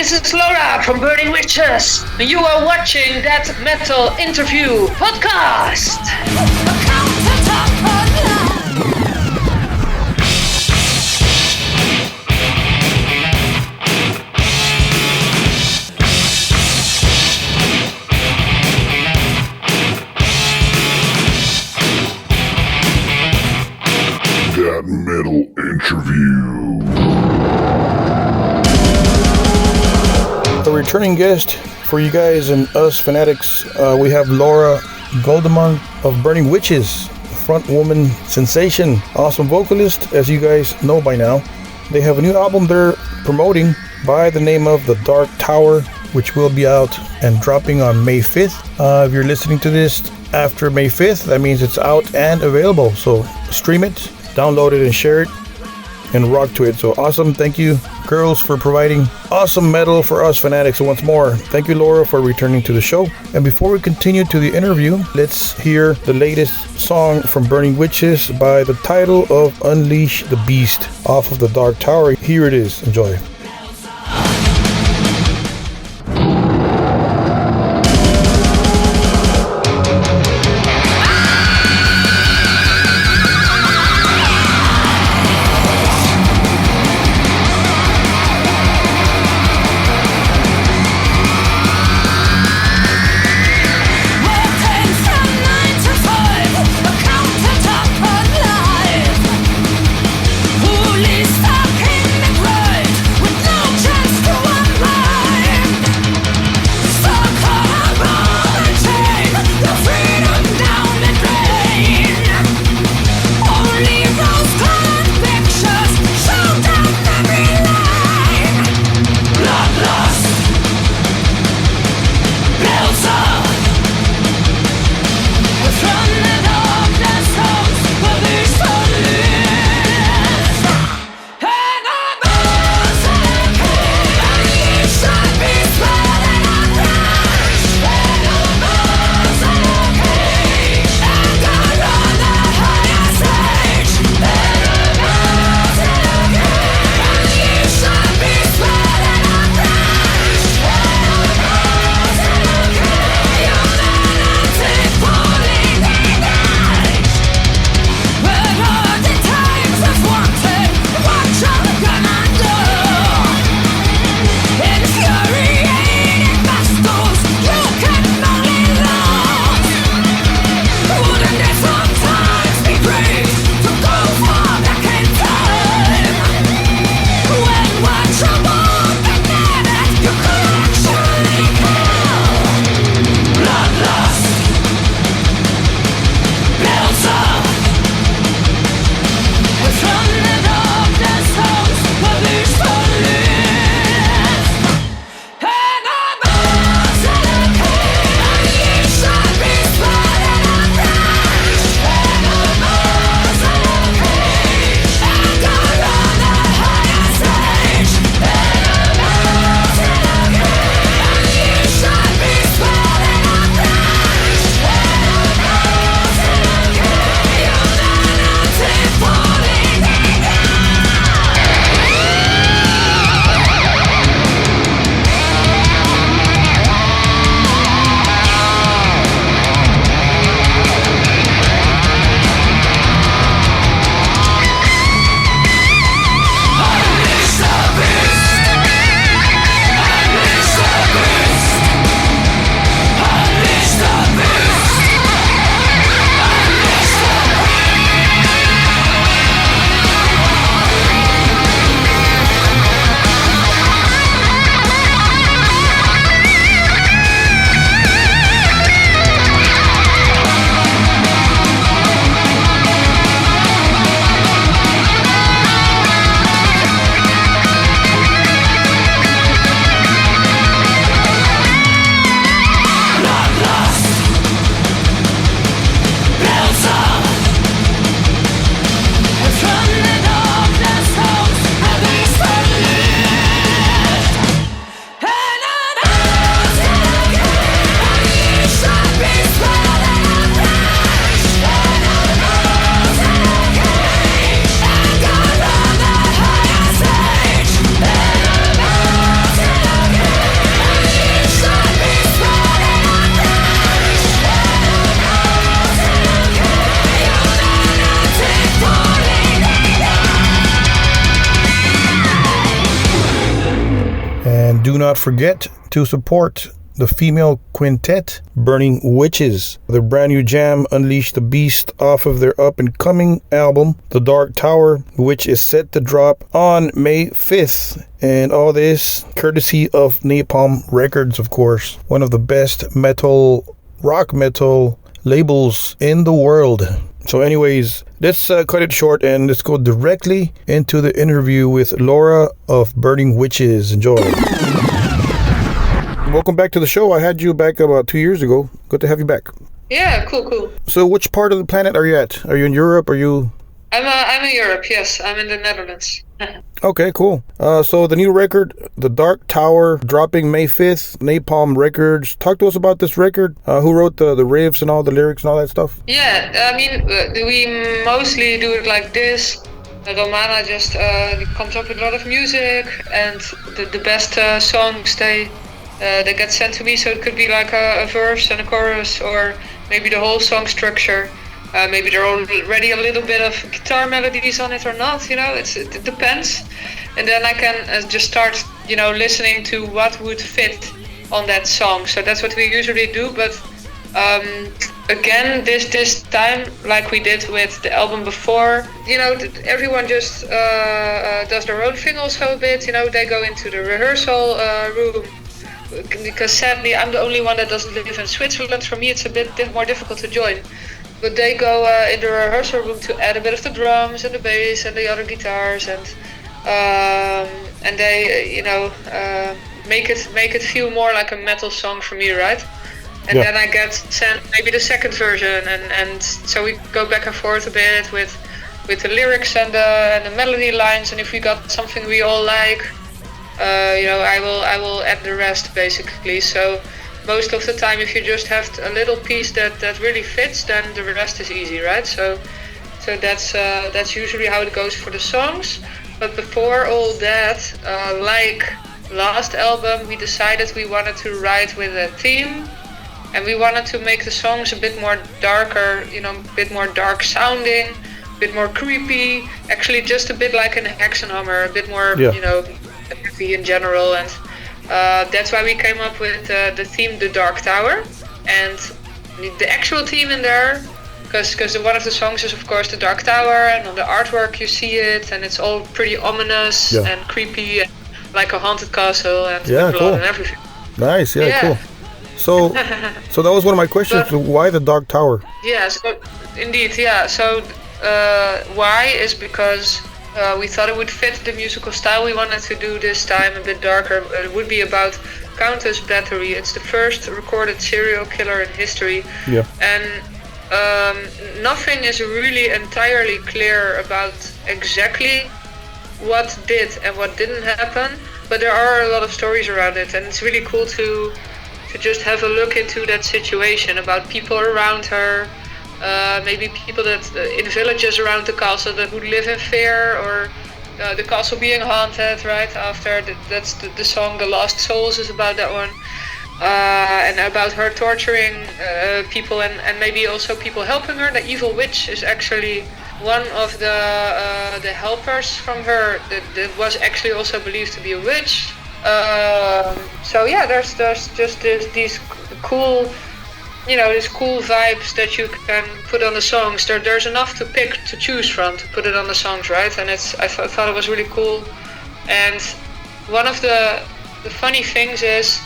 this is Laura from Burning Witches. You are watching That Metal Interview Podcast. That Metal Interview. A returning guest for you guys and us fanatics, we have Laura Guldemond of Burning Witches, front woman sensation, awesome vocalist, as you guys know by now. They have a new album they're promoting by the name of The Dark Tower, which will be out and dropping on May 5th. If you're listening to this after May 5th, that means it's out and available. So stream it, download it, and share it, and rock to it. So awesome. Thank you, girls, for providing awesome metal for us fanatics once more. Thank you, Laura, for returning to the show. And before we continue to the interview, let's hear the latest song from Burning Witches by the title of Unleash the Beast off of The Dark Tower. Here it is. Enjoy. Stuck in the grave with And do not forget to support the female quintet, Burning Witches. Their brand new jam, Unleash the Beast, off of their up-and-coming album, The Dark Tower, which is set to drop on May 5th. And all this courtesy of Napalm Records, of course. One of the best rock metal labels in the world. So anyways, let's cut it short and let's go directly into the interview with Laura of Burning Witches. Enjoy. Welcome back to the show. I had you back about 2 years ago. Good to have you back. Yeah, cool. So which part of the planet are you at? Are you in Europe? I'm in Europe, yes. I'm in the Netherlands. Okay, cool. So the new record, The Dark Tower, dropping May 5th, Napalm Records. Talk to us about this record. Who wrote the riffs and all the lyrics and all that stuff? Yeah, I mean, we mostly do it like this. Romana just comes up with a lot of music, and the best songs, they get sent to me, so it could be like a verse and a chorus, or maybe the whole song structure. Maybe there are already a little bit of guitar melodies on it or not, it depends. And then I can just start, listening to what would fit on that song. So that's what we usually do, but again, this time, like we did with the album before, everyone just does their own thing also a bit, they go into the rehearsal room. Because sadly, I'm the only one that doesn't live in Switzerland. For me, it's a bit more difficult to join. But they go in the rehearsal room to add a bit of the drums and the bass and the other guitars, and they, make it feel more like a metal song for me, right? And then I get sent maybe the second version, and so we go back and forth a bit with the lyrics and the melody lines, and if we got something we all like. I will add the rest basically. So most of the time, if you just have a little piece that really fits, then the rest is easy, right? So that's usually how it goes for the songs. But before all that, like last album, we decided we wanted to write with a theme, and we wanted to make the songs a bit more darker, a bit more dark sounding, a bit more creepy. Actually, just a bit like an Hexenhammer, a bit more, heavy in general, and that's why we came up with the theme, The Dark Tower, and the actual theme in there, because one of the songs is of course The Dark Tower, and on the artwork you see it, and it's all pretty ominous and creepy, and like a haunted castle, and blood and everything. Nice, cool. So that was one of my questions. But, why The Dark Tower? Indeed. So why is because we thought it would fit the musical style we wanted to do this time, a bit darker. It would be about Countess Bathory. It's the first recorded serial killer in history. Yeah. And nothing is really entirely clear about exactly what did and what didn't happen, but there are a lot of stories around it, and it's really cool to just have a look into that situation, about people around her. Maybe people that in villages around the castle that would live in fear, or the castle being haunted, right? After that's the song The Lost Souls is about that one, and about her torturing people, and maybe also people helping her. The evil witch is actually one of the helpers from her that was actually also believed to be a witch. There's just these cool. These cool vibes that you can put on the songs. There's enough to choose from to put it on the songs, right? And I thought it was really cool. And one of the funny things is,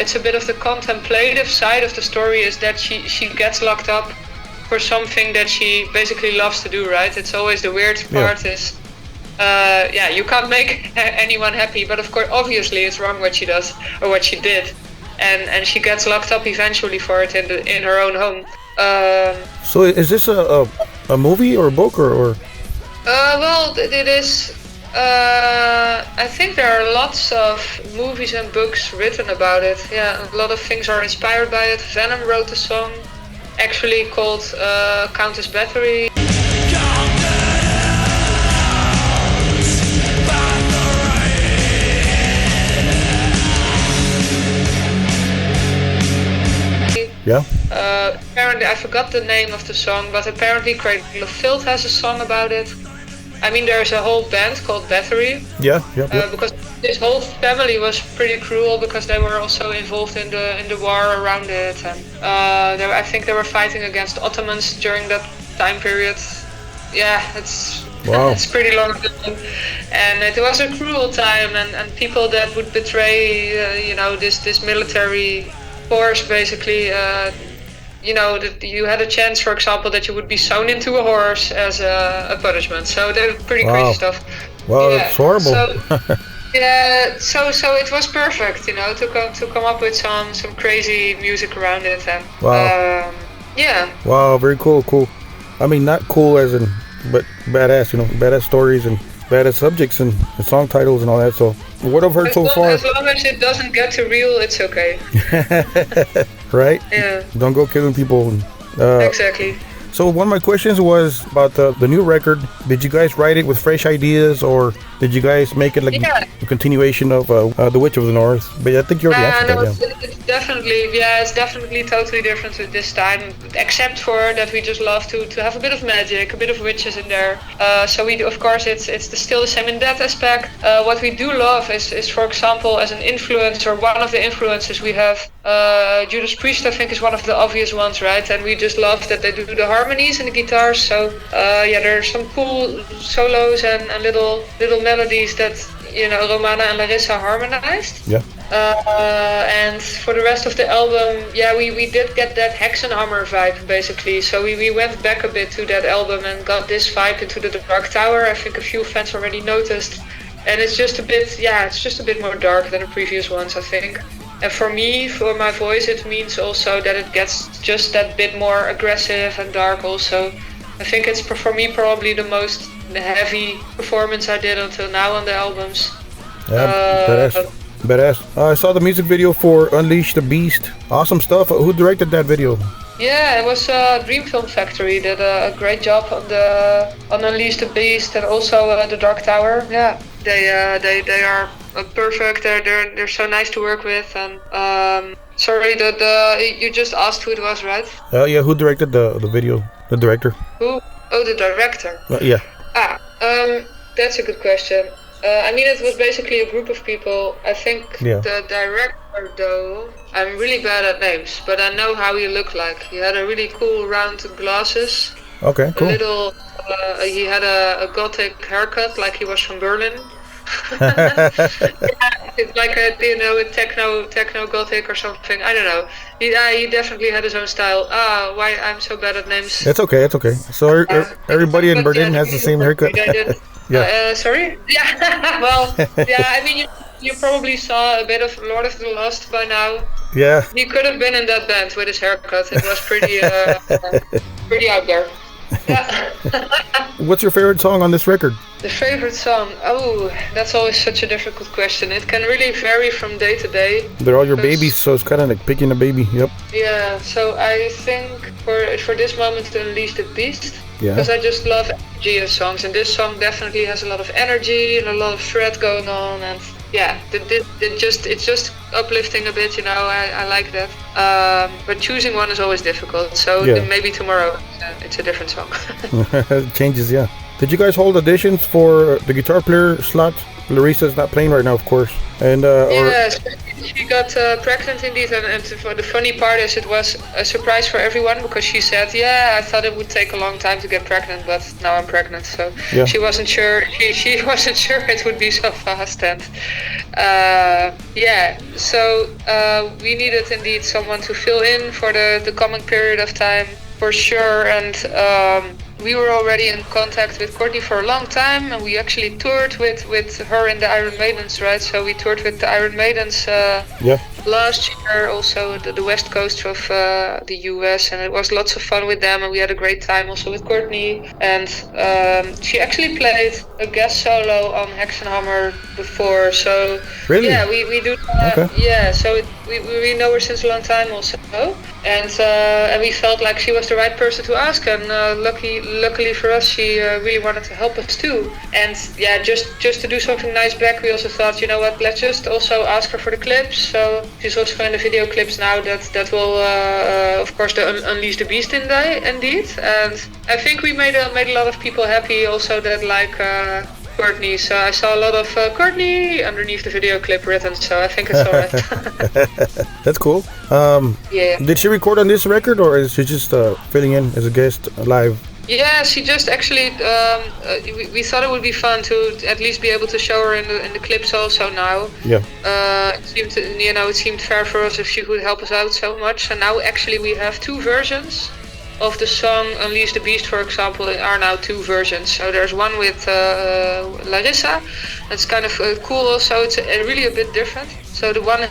it's a bit of the contemplative side of the story, is that she gets locked up for something that she basically loves to do, right? It's always the weird part is, you can't make anyone happy, but of course, obviously, it's wrong what she does or what she did. And she gets locked up eventually for it in her own home. So is this a movie or a book or? Well, it is. I think there are lots of movies and books written about it. Yeah, a lot of things are inspired by it. Venom wrote a song, actually called Countess Bathory. Yeah. Apparently, I forgot the name of the song, but apparently Cradle of Filth has a song about it. I mean, there's a whole band called Battery. Yeah. Because this whole family was pretty cruel because they were also involved in the war around it, and I think they were fighting against Ottomans during that time period. Yeah, it's Wow. it's pretty long time. And it was a cruel time, and people that would betray, this military force, basically. That you had a chance, for example, that you would be sewn into a horse as a punishment. So they're pretty crazy stuff. Wow, that's horrible. So it was perfect, to come up with some crazy music around it, and wow. Yeah. Wow, very cool. I mean, not cool as in, but badass. Badass stories and badass subjects and song titles and all that. So what I've heard so far. As long as it doesn't get too real, it's okay. Right? Yeah. Don't go killing people. Exactly. So one of my questions was about the new record. Did you guys write it with fresh ideas, or did you guys make it like a continuation of The Witch of the North? But I think you already answered that. It's definitely totally different with this time, except for that we just love to have a bit of magic, a bit of witches in there. So we do, of course, it's still the same in that aspect. What we do love is, for example, as an influence, or one of the influences we have, Judas Priest, I think, is one of the obvious ones, right? And we just love that they do the harmonies and the guitars. So there's some cool solos and little melodies that Romana and Larissa harmonized. Yeah. And for the rest of the album, we did get that Hexenhammer vibe, basically. So we went back a bit to that album and got this vibe into the Dark Tower. I think a few fans already noticed. And it's just a bit more dark than the previous ones, I think. And for me, for my voice, it means also that it gets just that bit more aggressive and dark also. I think it's, for me, probably the most heavy performance I did until now on the albums. Yeah, badass. I saw the music video for Unleash the Beast. Awesome stuff. Who directed that video? Yeah, it was Dream Film Factory. Did a great job on Unleash the Beast, and also the Dark Tower. Yeah, they are perfect. They're so nice to work with. And sorry, you just asked who it was, right? Yeah, who directed the video? The director. Who? Oh, the director. Yeah. That's a good question. I mean, it was basically a group of people. I think the director, though, I'm really bad at names, but I know how he looked like. He had a really cool round glasses. Okay, cool. He had a gothic haircut, like he was from Berlin. It's like a techno gothic or something. I don't know. He definitely had his own style. Why I'm so bad at names. It's okay. So everybody in Berlin has the same haircut. Yeah. Sorry? Yeah. Well, I mean, you probably saw a bit of Lord of the Lost by now. Yeah. He could have been in that band with his haircut. It was pretty out there. Yeah. What's your favorite song on this record? The favorite song? Oh, that's always such a difficult question. It can really vary from day to day. They're all your babies, so it's kind of like picking a baby. Yep. Yeah, so I think for this moment to Unleash the Beast, yeah, because I just love energy in songs, and this song definitely has a lot of energy and a lot of thread going on, and yeah, it's just uplifting a bit, I like that. But choosing one is always difficult, so maybe tomorrow it's a different song. It changes, yeah. Did you guys hold auditions for the guitar player slot? Larissa's not playing right now, of course. And she got pregnant indeed, and for the funny part is it was a surprise for everyone, because she said, I thought it would take a long time to get pregnant, but now I'm pregnant, so she wasn't sure. She wasn't sure it would be so fast, and so we needed indeed someone to fill in for the coming period of time, for sure, and we were already in contact with Courtney for a long time, and we actually toured with her and the Iron Maidens, right? So we toured with the Iron Maidens last year, also the west coast of the US, and it was lots of fun with them, and we had a great time also with Courtney. And she actually played a guest solo on Hexenhammer before, so really? Yeah, we do. Okay. Yeah, so we know her since a long time also, and we felt like she was the right person to ask, and luckily for us, she really wanted to help us too. And yeah, just to do something nice back, we also thought, you know what, let's just also ask her for the clips. So she's also in the video clips now. That will of course unleash the beast indeed. And I think we made a lot of people happy also that like Courtney. So I saw a lot of Courtney underneath the video clip written. So I think it's alright. That's cool. Yeah. Did she record on this record, or is she just filling in as a guest live? Yeah, she just actually. We thought it would be fun to at least be able to show her in the clips also now. Yeah. It seemed fair for us if she could help us out so much. And now actually we have 2 versions of the song Unleash the Beast, for example. There are now 2 versions. So there's one with Larissa. That's kind of cool also. It's really a bit different. So the one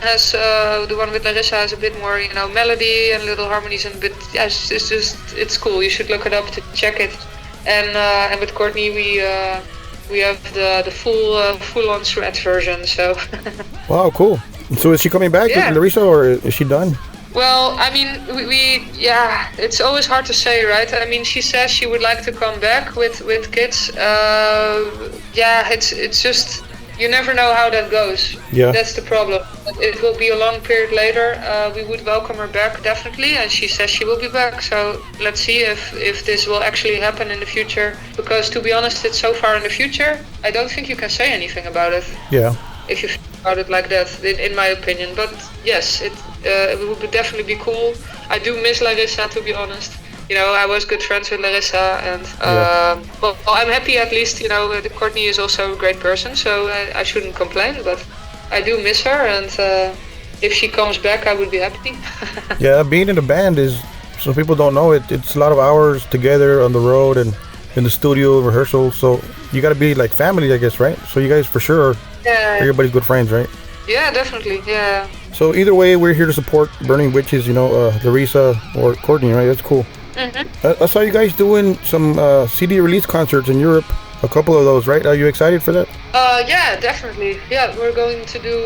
with Larissa has a bit more, melody and little harmonies and a bit. Yeah, it's cool. You should look it up to check it. And with Courtney we have the full on shred version. So. Wow, cool. So is she coming back, yeah. Larissa, or is she done? Well, I mean, it's always hard to say, right? I mean, she says she would like to come back with kids. It's just, you never know how that goes. Yeah. That's the problem. It will be a long period later. We would welcome her back, definitely, and she says she will be back. So let's see if this will actually happen in the future. Because to be honest, it's so far in the future, I don't think you can say anything about it. Yeah. If you think about it like that, in my opinion. But yes, it would definitely be cool. I do miss Larissa, to be honest. I was good friends with Larissa, and well, I'm happy at least. Courtney is also a great person, so I shouldn't complain. But I do miss her, and if she comes back, I would be happy. Yeah, being in a band is, some people don't know it. It's a lot of hours together on the road and in the studio rehearsal. So you got to be like family, I guess, right? So you guys for sure. Yeah. Everybody's good friends, right? Yeah, definitely. Yeah. So either way, we're here to support Burning Witches, Larissa or Courtney, right? That's cool. Mm-hmm. I saw you guys doing some CD release concerts in Europe, a couple of those, right? Are you excited for that? Yeah, definitely. Yeah, we're going to do,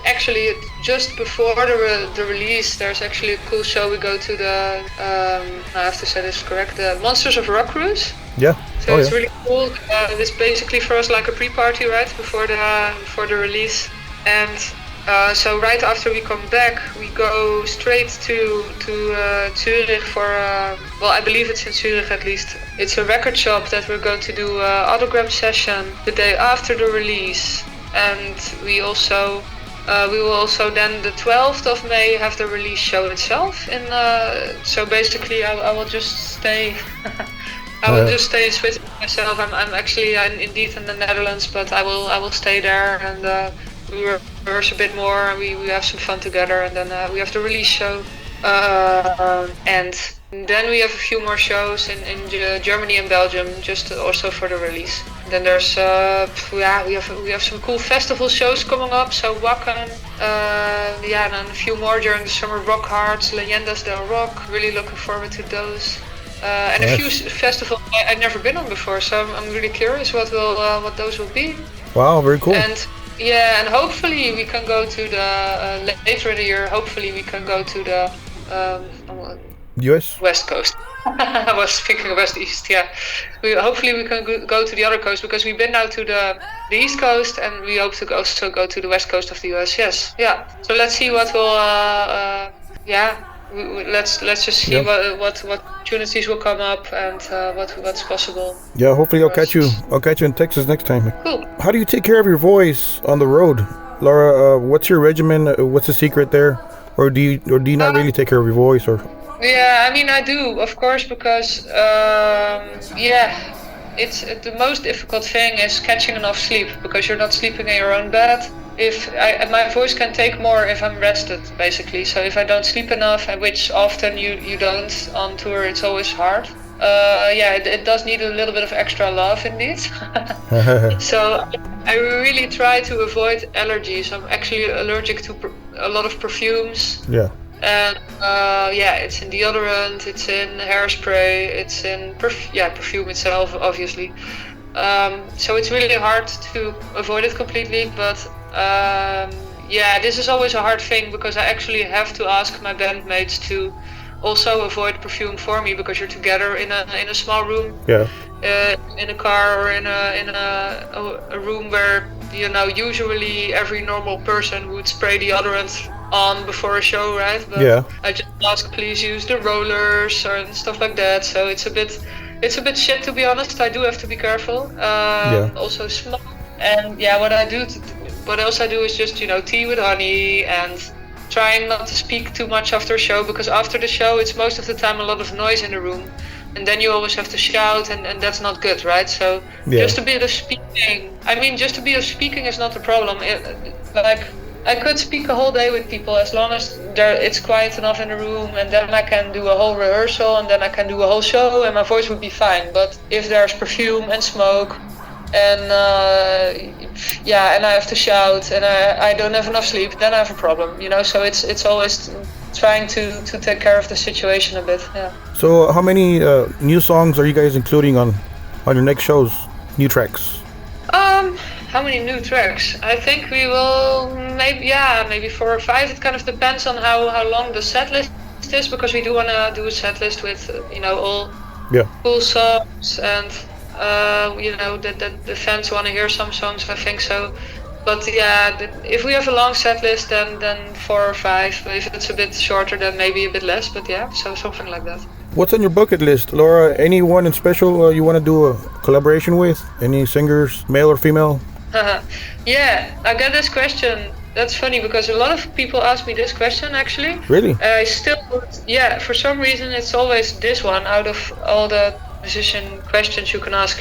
actually, just before the release, there's actually a cool show. We go to the, I have to say this correct, the Monsters of Rock cruise. Yeah. So it's really cool. It's basically for us like a pre-party, right, before the release. And so right after we come back, we go straight to Zurich for, I believe it's in Zurich at least. It's a record shop that we're going to do an autograph session the day after the release. And we will also then the 12th of May have the release show itself. So basically I will just stay. I will just stay in Switzerland myself. I'm actually indeed in the Netherlands, but I will stay there, and we rehearse a bit more, and we have some fun together, and then we have the release show, and then we have a few more shows in Germany and Belgium, just also for the release. Then there's we have some cool festival shows coming up. So Wacken, and then a few more during the summer. Rock Hearts, Leyendas del Rock. Really looking forward to those. And a few festivals I've never been on before, so I'm really curious what those will be. Wow, very cool. And hopefully we can go to the later in the year. Hopefully we can go to the US West Coast. I was thinking West East. Yeah, hopefully we can go to the other coast, because we've been now to the East Coast, and we hope to also go to the West Coast of the US. Yes, yeah. So let's see what will. Let's just see what opportunities will come up, and what's possible. Yeah, hopefully I'll catch you in Texas next time. Cool. How do you take care of your voice on the road, Laura? What's your regimen? What's the secret there, or do you not really take care of your voice, or? Yeah, I mean I do, of course, because it's the most difficult thing is catching enough sleep, because you're not sleeping in your own bed. My voice can take more if I'm rested, basically. So if I don't sleep enough, which often you don't on tour, it's always hard. It does need a little bit of extra love, indeed. So I really try to avoid allergies. I'm actually allergic to a lot of perfumes. Yeah. And it's in deodorant, it's in hairspray, it's in perfume itself, obviously. So it's really hard to avoid it completely, but yeah, this is always a hard thing because I actually have to ask my bandmates to also avoid perfume for me because you're together in a small room, in a car or in a room where usually every normal person would spray deodorant on before a show, right? But I just ask, please use the rollers and stuff like that. So it's a bit shit, to be honest. I do have to be careful. Also smoke. And what else I do is just tea with honey and trying not to speak too much after a show, because after the show it's most of the time a lot of noise in the room, and then you always have to shout, and that's not good, right? So just a bit of speaking. I mean, just a bit of speaking is not a problem. Like I could speak a whole day with people as long as it's quiet enough in the room, and then I can do a whole rehearsal, and then I can do a whole show, and my voice would be fine. But if there's perfume and smoke, and and I have to shout, and I don't have enough sleep, then I have a problem, So it's always trying to take care of the situation a bit. Yeah. So how many new songs are you guys including on your next shows? New tracks? How many new tracks? I think we will maybe 4 or 5. It kind of depends on how long the set list is, because we do want to do a set list with all cool songs, and that the fans want to hear some songs, I think so. But if we have a long set list, then 4 or 5. If it's a bit shorter, then maybe a bit less. But so something like that. What's on your bucket list, Laura? Anyone in special you want to do a collaboration with? Any singers, male or female? Yeah, I get this question. That's funny because a lot of people ask me this question, actually. Really? I still, for some reason it's always this one out of all the musician questions you can ask.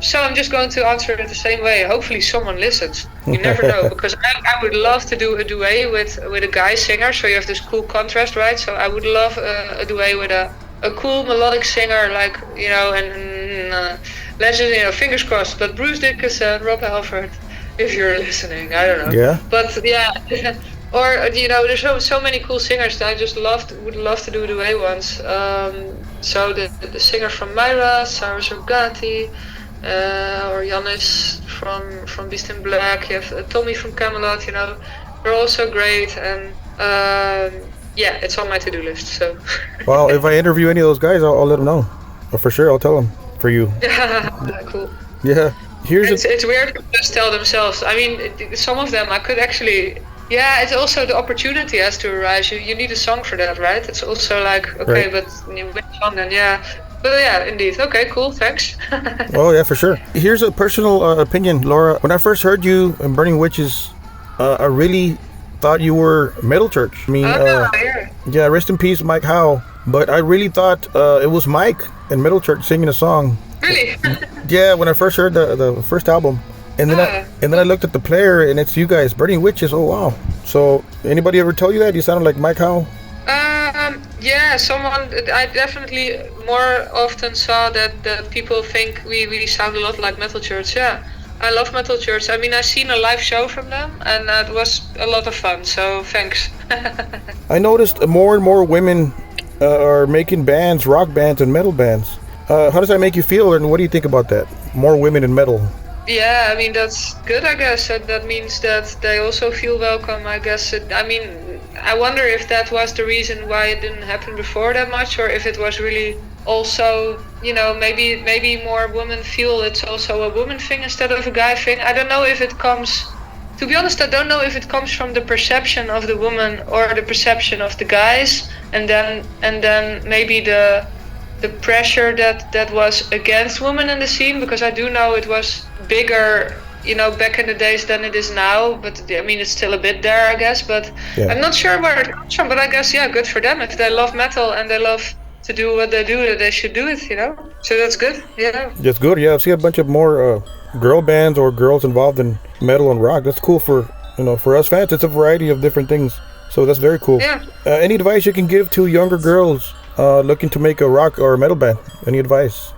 So I'm just going to answer it the same way. Hopefully someone listens. You never know, because I would love to do a duet with a guy singer, so you have this cool contrast, right? So I would love a duet with a cool melodic singer, like, and let's just, fingers crossed, but Bruce Dickinson, Rob Halford, if you're listening, I don't know. Yeah. But or there's so many cool singers that I just would love to do a duet once. So the singer from Myra, Sarah Zogati, or Yannis from Beast in Black. You have Tommy from Camelot. They're all so great, and it's on my to-do list. So. Well, if I interview any of those guys, I'll let them know. For sure, I'll tell them for you. Cool. Yeah. It's weird to just tell themselves. I mean, some of them I could actually. Yeah, it's also the opportunity has to arise. You need a song for that, right? It's also like, okay, but which song then? Yeah. But indeed. Okay, cool, thanks. Oh, yeah, for sure. Here's a personal opinion, Laura. When I first heard you in Burning Witches, I really thought you were Metal Church. I mean, rest in peace, Mike Howe. But I really thought it was Mike in Metal Church singing a song. Really? Yeah, when I first heard the first album. And then I looked at the player, and it's you guys, Burning Witches. Oh wow! So anybody ever tell you that you sounded like Mike Howe? Someone. I definitely more often saw that people think we really sound a lot like Metal Church. Yeah, I love Metal Church. I mean, I've seen a live show from them, and it was a lot of fun. So thanks. I noticed more and more women are making bands, rock bands, and metal bands. How does that make you feel, and what do you think about that? More women in metal. Yeah, I mean, that's good, I guess. That means that they also feel welcome, I guess. I wonder if that was the reason why it didn't happen before that much, or if it was really also, maybe more women feel it's also a woman thing instead of a guy thing. I don't know if it comes, to be honest, I don't know if it comes from the perception of the woman or the perception of the guys, and then maybe the pressure that was against women in the scene, because I do know it was bigger, back in the days than it is now, but I mean it's still a bit there, I guess, but I'm not sure where it comes from, but I guess good for them. If they love metal and they love to do what they do, they should do it, so that's good. That's good. I see a bunch of more girl bands or girls involved in metal and rock. That's cool for us fans. It's a variety of different things, so that's very cool. Any advice you can give to younger girls looking to make a rock or a metal band? Any advice?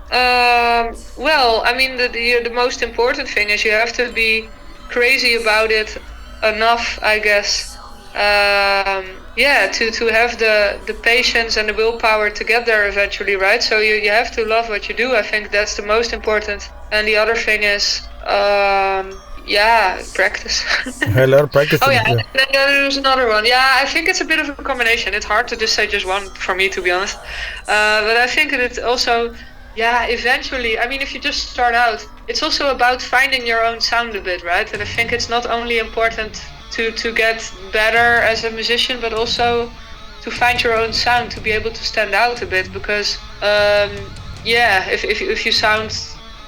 Well, I mean, the most important thing is you have to be crazy about it enough, I guess. To have the patience and the willpower to get there eventually, right? So you have to love what you do. I think that's the most important. And the other thing is, Yeah, practice. A lot of practice. Oh yeah, and then there's another one. Yeah, I think it's a bit of a combination. It's hard to just say just one for me, to be honest. But I think it's also, eventually, I mean, if you just start out, it's also about finding your own sound a bit, right? And I think it's not only important to get better as a musician, but also to find your own sound, to be able to stand out a bit, because if you sound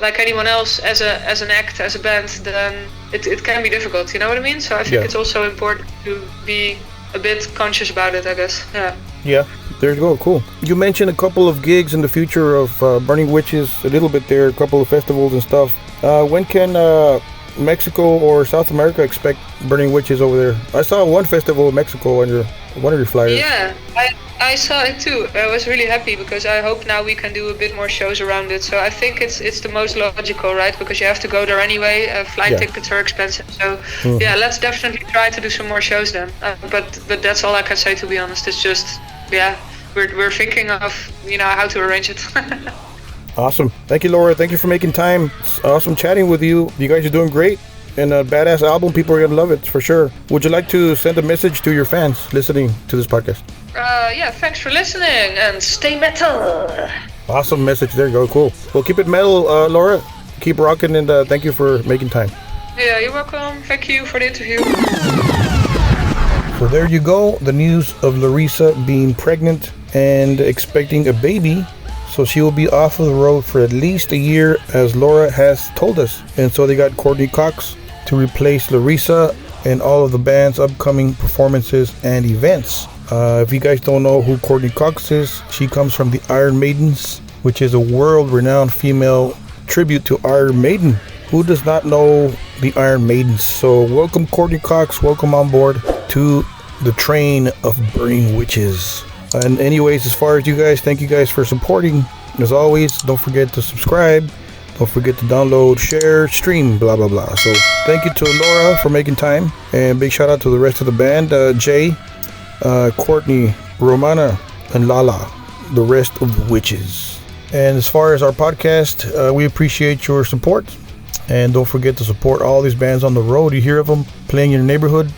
like anyone else as an act, as a band, then it can be difficult, you know what I mean? So I think it's also important to be a bit conscious about it, I guess. Yeah, there you go, cool. You mentioned a couple of gigs in the future of Burning Witches, a little bit there, a couple of festivals and stuff. When can Mexico or South America expect Burning Witches over there? I saw one festival in Mexico on one of your flyers. Yeah, I saw it too. I was really happy because I hope now we can do a bit more shows around it. So I think it's the most logical, right? Because you have to go there anyway. Flight tickets are expensive. So let's definitely try to do some more shows then. But that's all I can say, to be honest. It's just we're thinking of how to arrange it. Awesome. Thank you, Laura. Thank you for making time. It's awesome chatting with you. You guys are doing great. And a badass album. People are going to love it for sure. Would you like to send a message to your fans listening to this podcast? Thanks for listening and stay metal. Awesome message. There you go. Cool. Well, keep it metal, Laura. Keep rocking, and thank you for making time. Yeah, you're welcome. Thank you for the interview. So there you go. The news of Larissa being pregnant and expecting a baby. So she will be off of the road for at least a year, as Laura has told us. And so they got Courtney Cox to replace Larissa in all of the band's upcoming performances and events. If you guys don't know who Courtney Cox is, she comes from the Iron Maidens, which is a world-renowned female tribute to Iron Maiden. Who does not know the Iron Maidens? So welcome, Courtney Cox. Welcome on board to the train of Burning Witches. And anyways, as far as you guys, thank you guys for supporting. As always, don't forget to subscribe. Don't forget to download, share, stream, blah, blah, blah. So thank you to Laura for making time. And big shout out to the rest of the band. Jay, Courtney, Romana, and Lala, the rest of the witches. And as far as our podcast, we appreciate your support. And don't forget to support all these bands on the road. You hear of them playing in your neighborhood,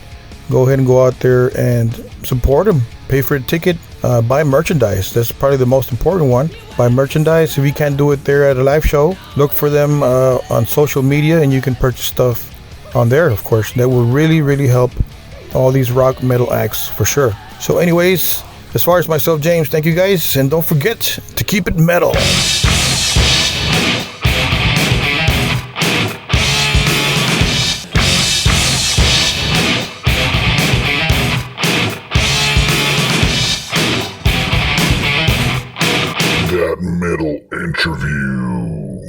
go ahead and go out there and support them. Pay for a ticket. Buy merchandise. That's probably the most important one. Buy merchandise. If you can't do it there at a live show, look for them on social media, and you can purchase stuff on there, of course. That will really, really help all these rock metal acts for sure. So anyways, as far as myself, James, thank you guys, and don't forget to keep it metal. That Metal Interview.